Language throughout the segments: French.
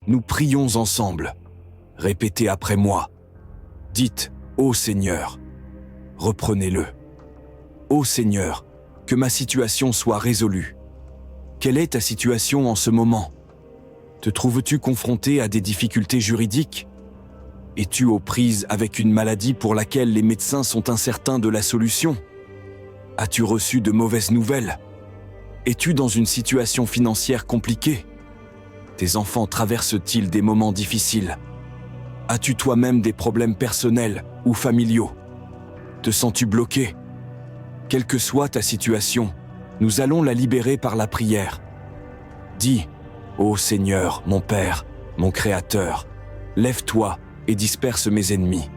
Nous prions ensemble. Répétez après moi. Dites, ô Seigneur. Reprenez-le. Ô Seigneur, que ma situation soit résolue. Quelle est ta situation en ce moment? Te trouves-tu confronté à des difficultés juridiques? Es-tu aux prises avec une maladie pour laquelle les médecins sont incertains de la solution? As-tu reçu de mauvaises nouvelles? Es-tu dans une situation financière compliquée? Tes enfants traversent-ils des moments difficiles? As-tu toi-même des problèmes personnels ou familiaux? Te sens-tu bloqué? Quelle que soit ta situation, nous allons la libérer par la prière. Dis, ô Seigneur, mon Père, mon Créateur, lève-toi et disperse mes ennemis.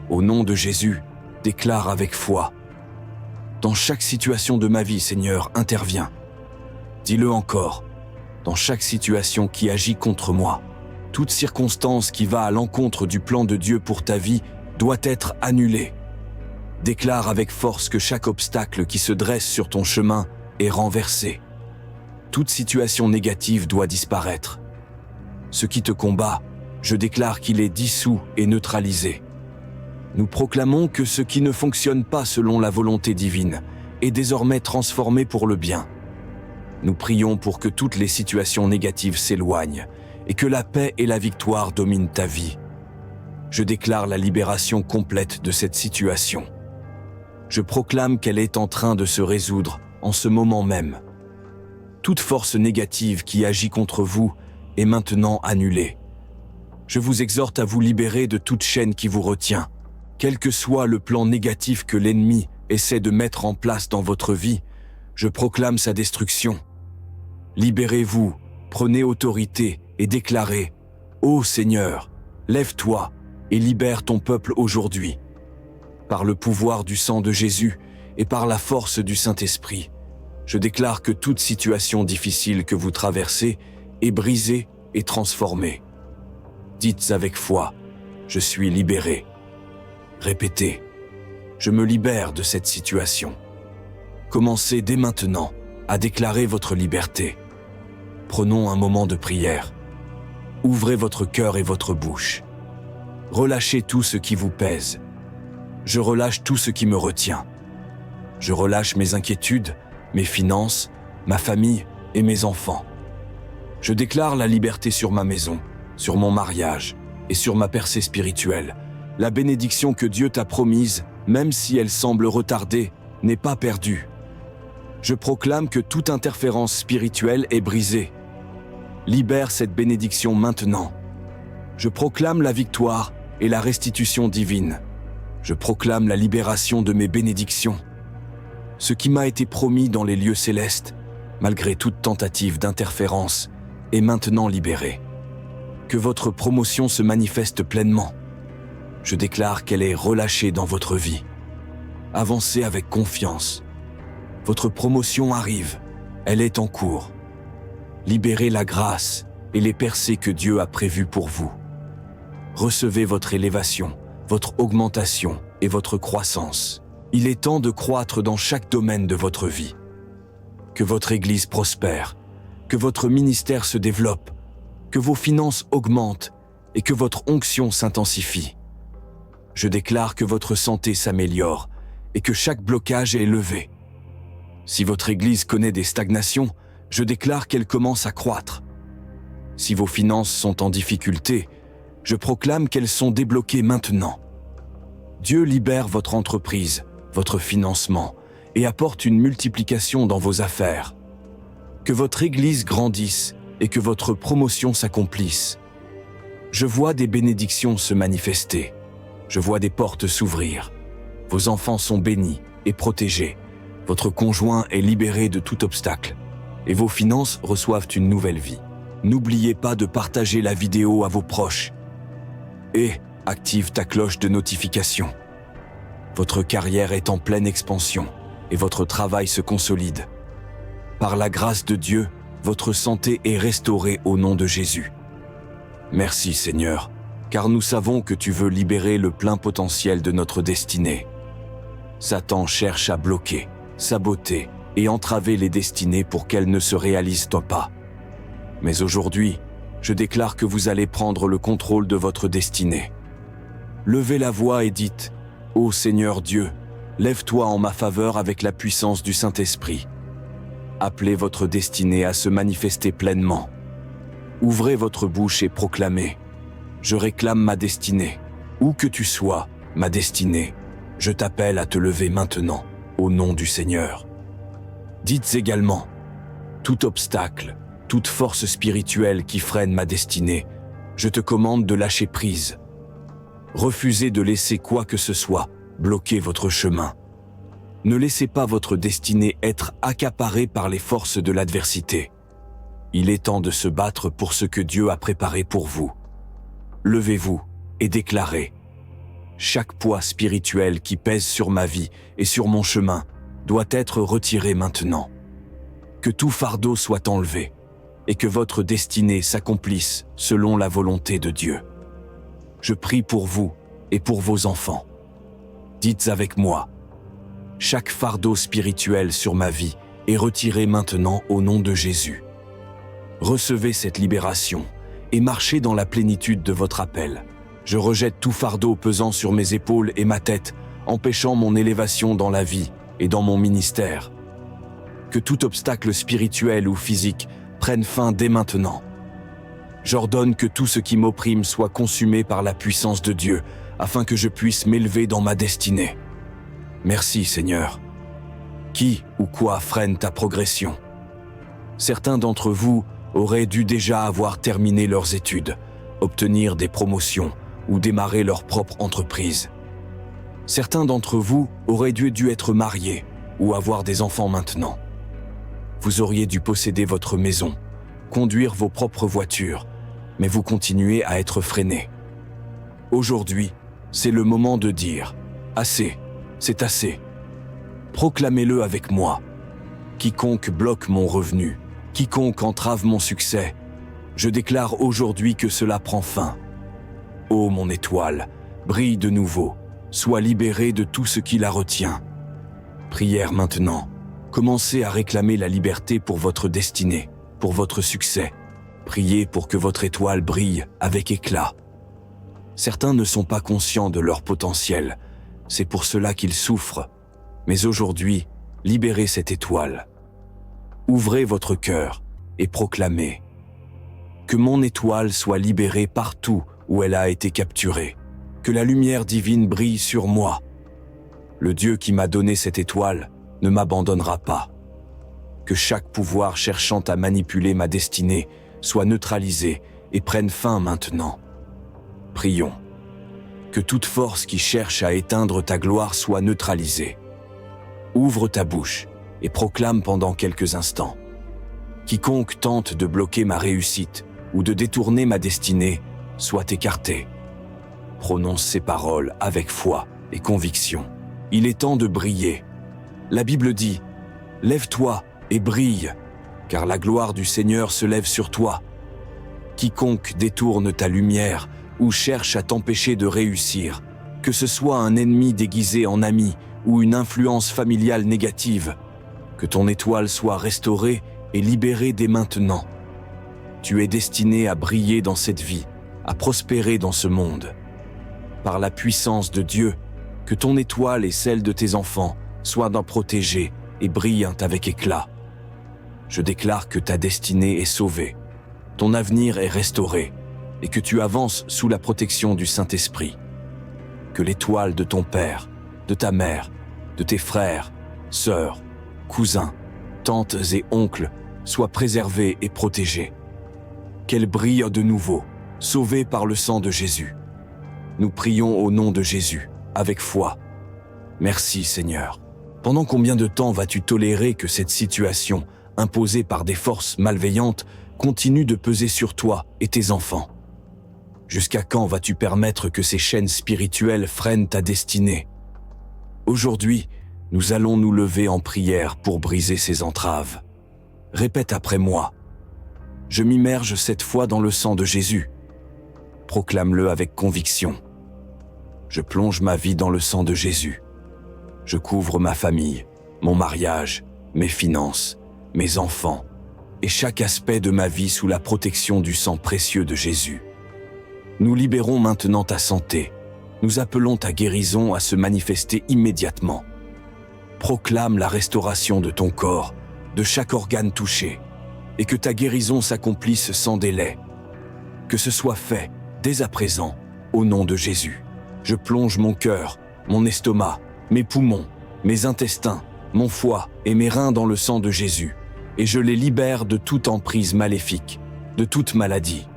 Au nom de Jésus, déclare avec foi. Dans chaque situation de ma vie, Seigneur, interviens. Dis-le encore, dans chaque situation qui agit contre moi, toute circonstance qui va à l'encontre du plan de Dieu pour ta vie doit être annulée. Déclare avec force que chaque obstacle qui se dresse sur ton chemin est renversé. Toute situation négative doit disparaître. Ce qui te combat, je déclare qu'il est dissous et neutralisé. Nous proclamons que ce qui ne fonctionne pas selon la volonté divine est désormais transformé pour le bien. Nous prions pour que toutes les situations négatives s'éloignent et que la paix et la victoire dominent ta vie. Je déclare la libération complète de cette situation. Je proclame qu'elle est en train de se résoudre en ce moment même. Toute force négative qui agit contre vous est maintenant annulée. Je vous exhorte à vous libérer de toute chaîne qui vous retient. Quel que soit le plan négatif que l'ennemi essaie de mettre en place dans votre vie, je proclame sa destruction. Libérez-vous, prenez autorité et déclarez « Ô Seigneur, lève-toi et libère ton peuple aujourd'hui. » Par le pouvoir du sang de Jésus et par la force du Saint-Esprit, je déclare que toute situation difficile que vous traversez est brisée et transformée. Dites avec foi, je suis libéré. Répétez, je me libère de cette situation. Commencez dès maintenant à déclarer votre liberté. Prenons un moment de prière. Ouvrez votre cœur et votre bouche. Relâchez tout ce qui vous pèse. Je relâche tout ce qui me retient. Je relâche mes inquiétudes, mes finances, ma famille et mes enfants. Je déclare la liberté sur ma maison, sur mon mariage et sur ma percée spirituelle. La bénédiction que Dieu t'a promise, même si elle semble retardée, n'est pas perdue. Je proclame que toute interférence spirituelle est brisée. Libère cette bénédiction maintenant. Je proclame la victoire et la restitution divine. Je proclame la libération de mes bénédictions. Ce qui m'a été promis dans les lieux célestes, malgré toute tentative d'interférence, est maintenant libéré. Que votre promotion se manifeste pleinement. Je déclare qu'elle est relâchée dans votre vie. Avancez avec confiance. Votre promotion arrive, elle est en cours. Libérez la grâce et les percées que Dieu a prévues pour vous. Recevez votre élévation, votre augmentation et votre croissance. Il est temps de croître dans chaque domaine de votre vie. Que votre Église prospère, que votre ministère se développe, que vos finances augmentent et que votre onction s'intensifie. Je déclare que votre santé s'améliore et que chaque blocage est levé. Si votre Église connaît des stagnations, je déclare qu'elle commence à croître. Si vos finances sont en difficulté, je proclame qu'elles sont débloquées maintenant. Dieu libère votre entreprise, votre financement et apporte une multiplication dans vos affaires. Que votre Église grandisse et que votre promotion s'accomplisse. Je vois des bénédictions se manifester. Je vois des portes s'ouvrir. Vos enfants sont bénis et protégés. Votre conjoint est libéré de tout obstacle. Et vos finances reçoivent une nouvelle vie. N'oubliez pas de partager la vidéo à vos proches. Et active ta cloche de notification. Votre carrière est en pleine expansion et votre travail se consolide. Par la grâce de Dieu, votre santé est restaurée au nom de Jésus. Merci Seigneur, car nous savons que tu veux libérer le plein potentiel de notre destinée. Satan cherche à bloquer, saboter et entraver les destinées pour qu'elles ne se réalisent pas. Mais aujourd'hui, Je déclare que vous allez prendre le contrôle de votre destinée. Levez la voix et dites « Ô Seigneur Dieu, lève-toi en ma faveur avec la puissance du Saint-Esprit. Appelez votre destinée à se manifester pleinement. Ouvrez votre bouche et proclamez « Je réclame ma destinée. Où que tu sois, ma destinée, je t'appelle à te lever maintenant, au nom du Seigneur. » Dites également « Tout obstacle, toute force spirituelle qui freine ma destinée, je te commande de lâcher prise. Refusez de laisser quoi que ce soit bloquer votre chemin. Ne laissez pas votre destinée être accaparée par les forces de l'adversité. Il est temps de se battre pour ce que Dieu a préparé pour vous. Levez-vous et déclarez « Chaque poids spirituel qui pèse sur ma vie et sur mon chemin doit être retiré maintenant. Que tout fardeau soit enlevé et que votre destinée s'accomplisse selon la volonté de Dieu. Je prie pour vous et pour vos enfants. Dites avec moi, chaque fardeau spirituel sur ma vie est retiré maintenant au nom de Jésus. Recevez cette libération et marchez dans la plénitude de votre appel. Je rejette tout fardeau pesant sur mes épaules et ma tête, empêchant mon élévation dans la vie et dans mon ministère. Que tout obstacle spirituel ou physique prenne fin dès maintenant. J'ordonne que tout ce qui m'opprime soit consumé par la puissance de Dieu, afin que je puisse m'élever dans ma destinée. Merci Seigneur. Qui ou quoi freine ta progression? Certains d'entre vous auraient dû déjà avoir terminé leurs études, obtenir des promotions ou démarrer leur propre entreprise. Certains d'entre vous auraient dû être mariés ou avoir des enfants maintenant. Vous auriez dû posséder votre maison, conduire vos propres voitures, mais vous continuez à être freinés. Aujourd'hui, c'est le moment de dire « Assez, c'est assez ». Proclamez-le avec moi. Quiconque bloque mon revenu, quiconque entrave mon succès, je déclare aujourd'hui que cela prend fin. Ô mon étoile, brille de nouveau, sois libéré de tout ce qui la retient. Prière maintenant. Commencez à réclamer la liberté pour votre destinée, pour votre succès. Priez pour que votre étoile brille avec éclat. Certains ne sont pas conscients de leur potentiel, c'est pour cela qu'ils souffrent. Mais aujourd'hui, libérez cette étoile. Ouvrez votre cœur et proclamez « Que mon étoile soit libérée partout où elle a été capturée. Que la lumière divine brille sur moi. Le Dieu qui m'a donné cette étoile ne m'abandonnera pas. Que chaque pouvoir cherchant à manipuler ma destinée soit neutralisé et prenne fin maintenant. Prions. Que toute force qui cherche à éteindre ta gloire soit neutralisée. Ouvre ta bouche et proclame pendant quelques instants. Quiconque tente de bloquer ma réussite ou de détourner ma destinée soit écarté. Prononce ces paroles avec foi et conviction. Il est temps de briller. La Bible dit « Lève-toi et brille, car la gloire du Seigneur se lève sur toi. Quiconque détourne ta lumière ou cherche à t'empêcher de réussir, que ce soit un ennemi déguisé en ami ou une influence familiale négative, que ton étoile soit restaurée et libérée dès maintenant. Tu es destiné à briller dans cette vie, à prospérer dans ce monde. Par la puissance de Dieu, que ton étoile et celle de tes enfants soient protégées et brillantes avec éclat. Je déclare que ta destinée est sauvée, ton avenir est restauré et que tu avances sous la protection du Saint-Esprit. Que l'étoile de ton père, de ta mère, de tes frères, sœurs, cousins, tantes et oncles soit préservée et protégée. Qu'elle brille de nouveau, sauvée par le sang de Jésus. Nous prions au nom de Jésus, avec foi. Merci Seigneur. Pendant combien de temps vas-tu tolérer que cette situation, imposée par des forces malveillantes, continue de peser sur toi et tes enfants? Jusqu'à quand vas-tu permettre que ces chaînes spirituelles freinent ta destinée? Aujourd'hui, nous allons nous lever en prière pour briser ces entraves. Répète après moi. Je m'immerge cette fois dans le sang de Jésus. Proclame-le avec conviction. Je plonge ma vie dans le sang de Jésus. Je couvre ma famille, mon mariage, mes finances, mes enfants, et chaque aspect de ma vie sous la protection du sang précieux de Jésus. Nous libérons maintenant ta santé. Nous appelons ta guérison à se manifester immédiatement. Proclame la restauration de ton corps, de chaque organe touché, et que ta guérison s'accomplisse sans délai. Que ce soit fait, dès à présent, au nom de Jésus. Je plonge mon cœur, mon estomac, mes poumons, mes intestins, mon foie et mes reins dans le sang de Jésus, et je les libère de toute emprise maléfique, de toute maladie.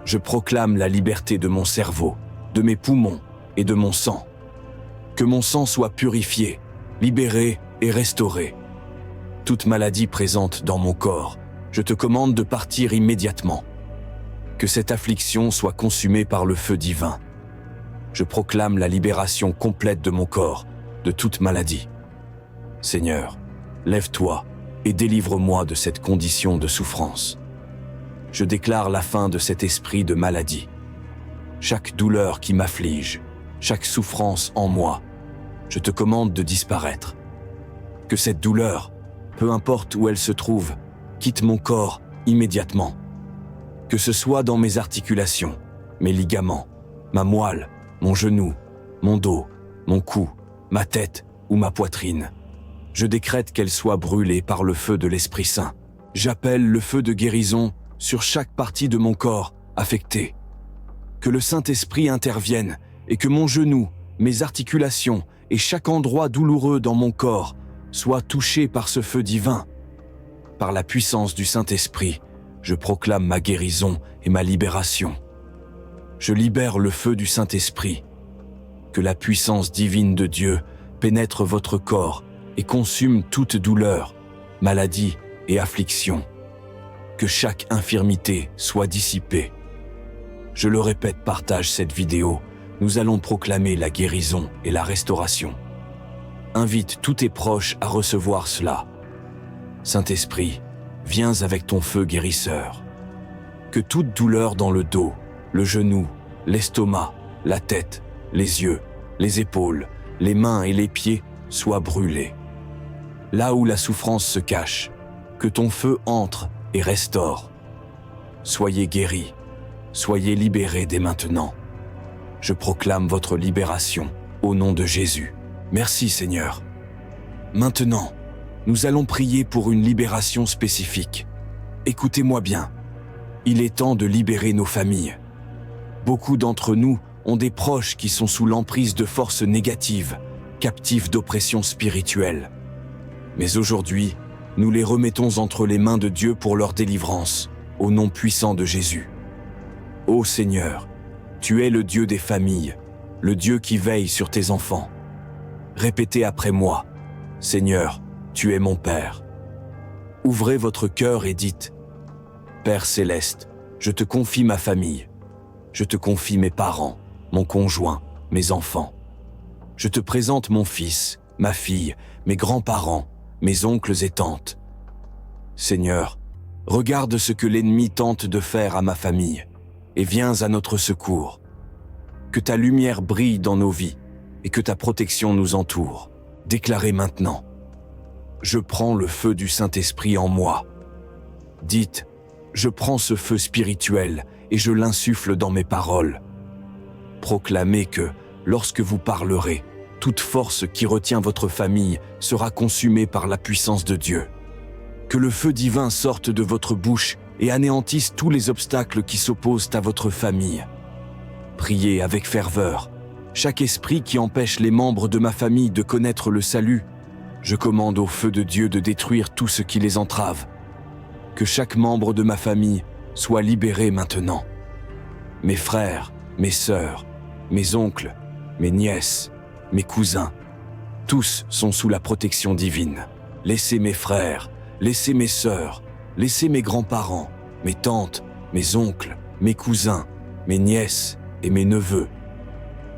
Je proclame la liberté de mon cerveau, de mes poumons et de mon sang. Que mon sang soit purifié, libéré et restauré. Toute maladie présente dans mon corps, je te commande de partir immédiatement. Que cette affliction soit consumée par le feu divin. Je proclame la libération complète de mon corps, de toute maladie. Seigneur, lève-toi et délivre-moi de cette condition de souffrance. Je déclare la fin de cet esprit de maladie. Chaque douleur qui m'afflige, chaque souffrance en moi, je te commande de disparaître. Que cette douleur, peu importe où elle se trouve, quitte mon corps immédiatement. Que ce soit dans mes articulations, mes ligaments, ma moelle, mon genou, mon dos, mon cou, ma tête ou ma poitrine. Je décrète qu'elle soit brûlée par le feu de l'Esprit Saint. J'appelle le feu de guérison sur chaque partie de mon corps affectée. Que le Saint-Esprit intervienne et que mon genou, mes articulations et chaque endroit douloureux dans mon corps soient touchés par ce feu divin. Par la puissance du Saint-Esprit, je proclame ma guérison et ma libération. Je libère le feu du Saint-Esprit. Que la puissance divine de Dieu pénètre votre corps et consume toute douleur, maladie et affliction. Que chaque infirmité soit dissipée. Je le répète, partage cette vidéo. Nous allons proclamer la guérison et la restauration. Invite tous tes proches à recevoir cela. Saint-Esprit, viens avec ton feu guérisseur. Que toute douleur dans le dos, le genou, l'estomac, la tête, les yeux, les épaules, les mains et les pieds soient brûlés. Là où la souffrance se cache, que ton feu entre et restaure. Soyez guéris, soyez libérés dès maintenant. Je proclame votre libération au nom de Jésus. Merci Seigneur. Maintenant, nous allons prier pour une libération spécifique. Écoutez-moi bien. Il est temps de libérer nos familles. Beaucoup d'entre nous ont des proches qui sont sous l'emprise de forces négatives, captifs d'oppression spirituelle. Mais aujourd'hui, nous les remettons entre les mains de Dieu pour leur délivrance, au nom puissant de Jésus. Ô Seigneur, tu es le Dieu des familles, le Dieu qui veille sur tes enfants. Répétez après moi, Seigneur, tu es mon Père. Ouvrez votre cœur et dites, Père céleste, je te confie ma famille. Je te confie mes parents, mon conjoint, mes enfants. Je te présente mon fils, ma fille, mes grands-parents, mes oncles et tantes. Seigneur, regarde ce que l'ennemi tente de faire à ma famille et viens à notre secours. Que ta lumière brille dans nos vies et que ta protection nous entoure. Déclarez maintenant. Je prends le feu du Saint-Esprit en moi. Dites, je prends ce feu spirituel et je l'insuffle dans mes paroles. Proclamez que, lorsque vous parlerez, toute force qui retient votre famille sera consumée par la puissance de Dieu. Que le feu divin sorte de votre bouche et anéantisse tous les obstacles qui s'opposent à votre famille. Priez avec ferveur. Chaque esprit qui empêche les membres de ma famille de connaître le salut, je commande au feu de Dieu de détruire tout ce qui les entrave. Que chaque membre de ma famille soit libéré maintenant. Mes frères, mes sœurs, mes oncles, mes nièces, mes cousins, tous sont sous la protection divine. Laissez mes frères, laissez mes sœurs, laissez mes grands-parents, mes tantes, mes oncles, mes cousins, mes nièces et mes neveux.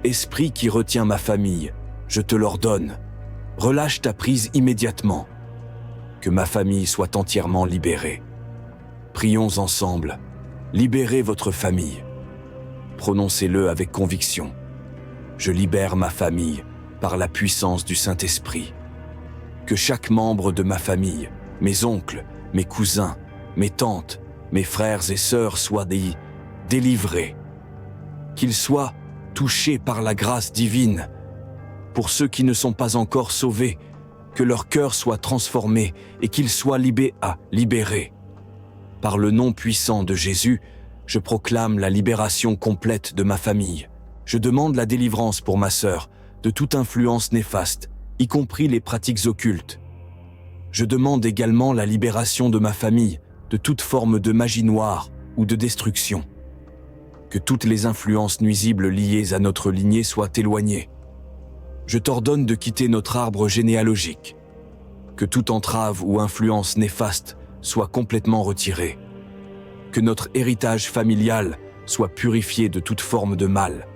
Esprit qui retient ma famille, je te l'ordonne. Relâche ta prise immédiatement. Que ma famille soit entièrement libérée. Prions ensemble. Libérez votre famille. Prononcez-le avec conviction. Je libère ma famille par la puissance du Saint-Esprit. Que chaque membre de ma famille, mes oncles, mes cousins, mes tantes, mes frères et sœurs soient délivrés. Qu'ils soient touchés par la grâce divine. Pour ceux qui ne sont pas encore sauvés, que leur cœur soit transformé et qu'ils soient libérés. Par le nom puissant de Jésus, je proclame la libération complète de ma famille. Je demande la délivrance pour ma sœur de toute influence néfaste, y compris les pratiques occultes. Je demande également la libération de ma famille de toute forme de magie noire ou de destruction. Que toutes les influences nuisibles liées à notre lignée soient éloignées. Je t'ordonne de quitter notre arbre généalogique. Que toute entrave ou influence néfaste soit complètement retirée. Que notre héritage familial soit purifié de toute forme de mal.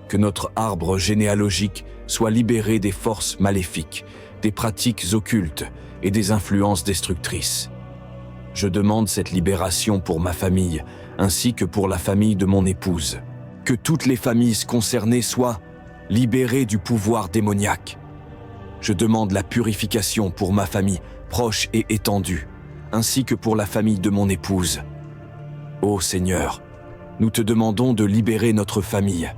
Que notre arbre généalogique soit libéré des forces maléfiques, des pratiques occultes et des influences destructrices. Je demande cette libération pour ma famille, ainsi que pour la famille de mon épouse. Que toutes les familles concernées soient libérées du pouvoir démoniaque. Je demande la purification pour ma famille proche et étendue, ainsi que pour la famille de mon épouse. Ô Seigneur, nous te demandons de libérer notre famille.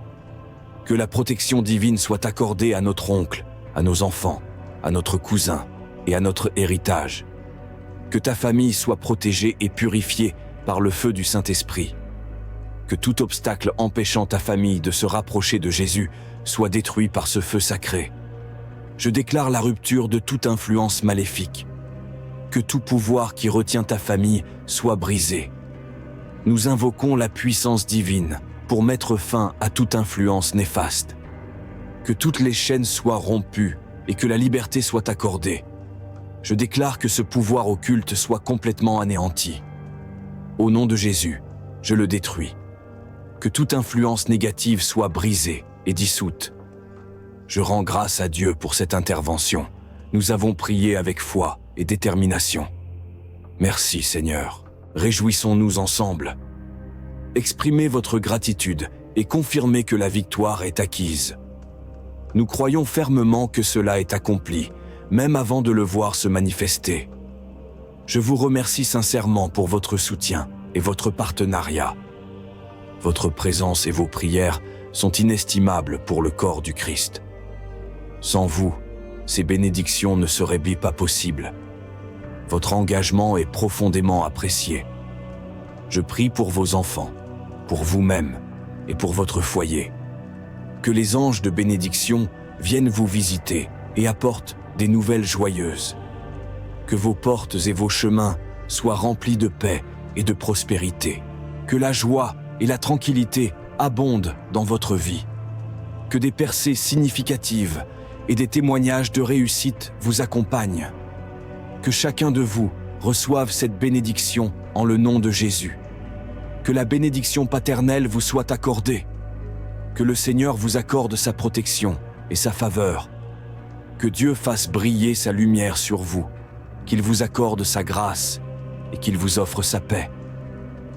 Que la protection divine soit accordée à notre oncle, à nos enfants, à notre cousin et à notre héritage. Que ta famille soit protégée et purifiée par le feu du Saint-Esprit. Que tout obstacle empêchant ta famille de se rapprocher de Jésus soit détruit par ce feu sacré. Je déclare la rupture de toute influence maléfique. Que tout pouvoir qui retient ta famille soit brisé. Nous invoquons la puissance divine pour mettre fin à toute influence néfaste. Que toutes les chaînes soient rompues et que la liberté soit accordée. Je déclare que ce pouvoir occulte soit complètement anéanti. Au nom de Jésus, je le détruis. Que toute influence négative soit brisée et dissoute. Je rends grâce à Dieu pour cette intervention. Nous avons prié avec foi et détermination. Merci Seigneur. Réjouissons-nous ensemble. Exprimez votre gratitude et confirmez que la victoire est acquise. Nous croyons fermement que cela est accompli, même avant de le voir se manifester. Je vous remercie sincèrement pour votre soutien et votre partenariat. Votre présence et vos prières sont inestimables pour le corps du Christ. Sans vous, ces bénédictions ne seraient pas possibles. Votre engagement est profondément apprécié. Je prie pour vos enfants, pour vous-même et pour votre foyer. Que les anges de bénédiction viennent vous visiter et apportent des nouvelles joyeuses. Que vos portes et vos chemins soient remplis de paix et de prospérité. Que la joie et la tranquillité abondent dans votre vie. Que des percées significatives et des témoignages de réussite vous accompagnent. Que chacun de vous reçoive cette bénédiction en le nom de Jésus. Que la bénédiction paternelle vous soit accordée. Que le Seigneur vous accorde sa protection et sa faveur. Que Dieu fasse briller sa lumière sur vous, qu'il vous accorde sa grâce et qu'il vous offre sa paix.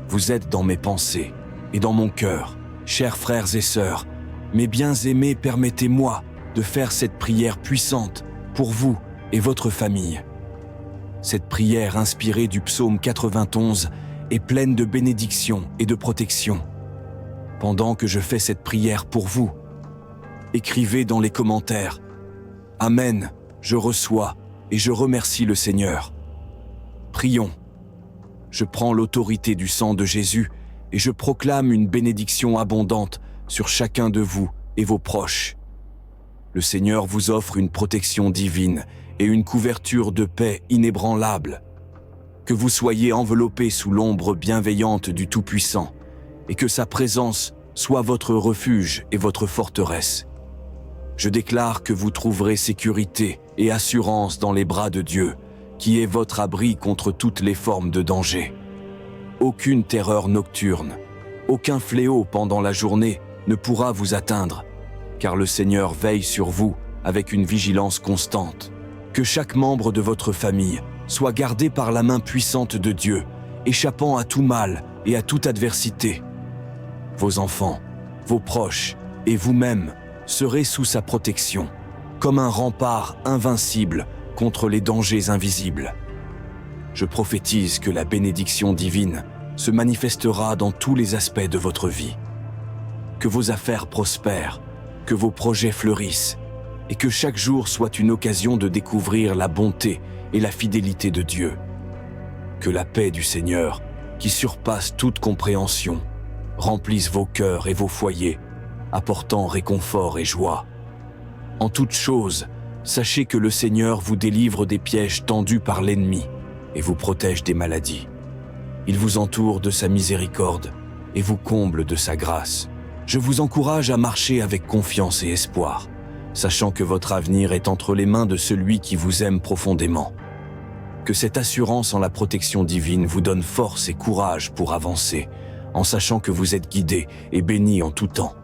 Vous êtes dans mes pensées et dans mon cœur, chers frères et sœurs. Mes bien-aimés, permettez-moi de faire cette prière puissante pour vous et votre famille. Cette prière inspirée du psaume 91 est pleine de bénédictions et de protection. Pendant que je fais cette prière pour vous, écrivez dans les commentaires « Amen, je reçois et je remercie le Seigneur ». Prions. Je prends l'autorité du sang de Jésus et je proclame une bénédiction abondante sur chacun de vous et vos proches. Le Seigneur vous offre une protection divine et une couverture de paix inébranlable. Que vous soyez enveloppés sous l'ombre bienveillante du Tout-Puissant et que sa présence soit votre refuge et votre forteresse. Je déclare que vous trouverez sécurité et assurance dans les bras de Dieu, qui est votre abri contre toutes les formes de danger. Aucune terreur nocturne, aucun fléau pendant la journée ne pourra vous atteindre, car le Seigneur veille sur vous avec une vigilance constante. Que chaque membre de votre famille soit gardé par la main puissante de Dieu, échappant à tout mal et à toute adversité. Vos enfants, vos proches et vous-même serez sous sa protection, comme un rempart invincible contre les dangers invisibles. Je prophétise que la bénédiction divine se manifestera dans tous les aspects de votre vie. Que vos affaires prospèrent, que vos projets fleurissent, et que chaque jour soit une occasion de découvrir la bonté et la fidélité de Dieu. Que la paix du Seigneur, qui surpasse toute compréhension, remplisse vos cœurs et vos foyers, apportant réconfort et joie. En toute chose, sachez que le Seigneur vous délivre des pièges tendus par l'ennemi et vous protège des maladies. Il vous entoure de sa miséricorde et vous comble de sa grâce. Je vous encourage à marcher avec confiance et espoir, sachant que votre avenir est entre les mains de celui qui vous aime profondément. Que cette assurance en la protection divine vous donne force et courage pour avancer, en sachant que vous êtes guidés et bénis en tout temps.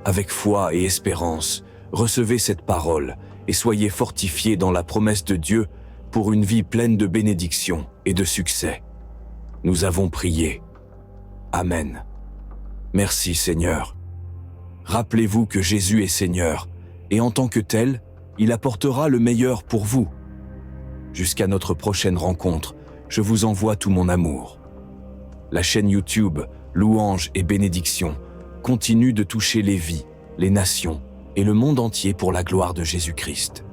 Avec foi et espérance, recevez cette parole et soyez fortifiés dans la promesse de Dieu pour une vie pleine de bénédictions et de succès. Nous avons prié. Amen. Merci Seigneur. Rappelez-vous que Jésus est Seigneur, et en tant que tel, il apportera le meilleur pour vous. Jusqu'à notre prochaine rencontre, je vous envoie tout mon amour. La chaîne YouTube Louanges et Bénédictions continue de toucher les vies, les nations et le monde entier pour la gloire de Jésus-Christ.